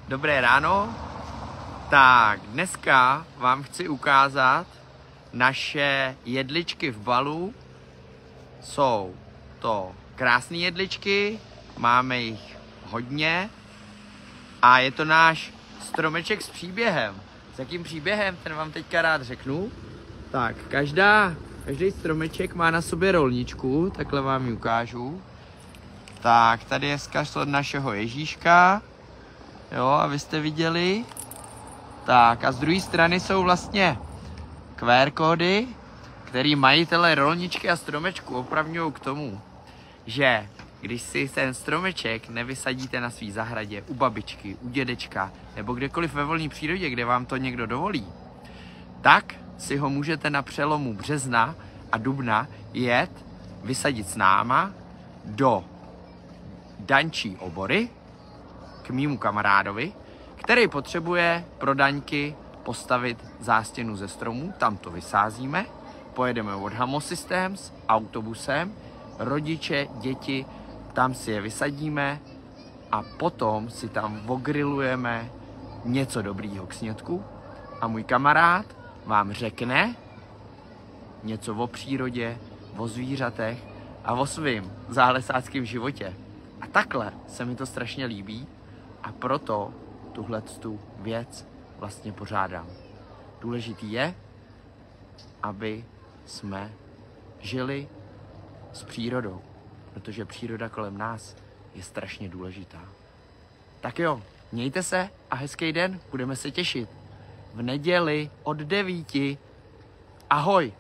Dobré ráno. Tak, dneska vám chci ukázat naše jedličky v balu. Jsou to krásné jedličky, máme jich hodně a je to náš stromeček s příběhem. S jakým příběhem, ten vám teďka rád řeknu. Tak, každý stromeček má na sobě rolničku, takhle vám ji ukážu. Tak, tady je vzkaz od našeho Ježíška. Jo, a vy jste viděli. Tak a z druhé strany jsou vlastně QR kódy, který majitele rolničky a stromečku opravňují k tomu, že když si ten stromeček nevysadíte na svý zahradě, u babičky, u dědečka, nebo kdekoliv ve volné přírodě, kde vám to někdo dovolí, tak si ho můžete na přelomu března a dubna vysadit s náma do Dančí Obory k mému kamarádovi, který potřebuje pro Daňky postavit zástěnu ze stromů. Tam to vysázíme, pojedeme od Hamo Systems autobusem, rodiče, děti, tam si je vysadíme a potom si tam ogrilujeme něco dobrýho k snědku a můj kamarád vám řekne něco o přírodě, o zvířatech a o svým zálesáckém životě. A takhle se mi to strašně líbí a proto tuhletu věc vlastně pořádám. Důležitý je, aby jsme žili s přírodou, protože příroda kolem nás je strašně důležitá. Tak jo, mějte se a hezký den, budeme se těšit v neděli od 9. Ahoj!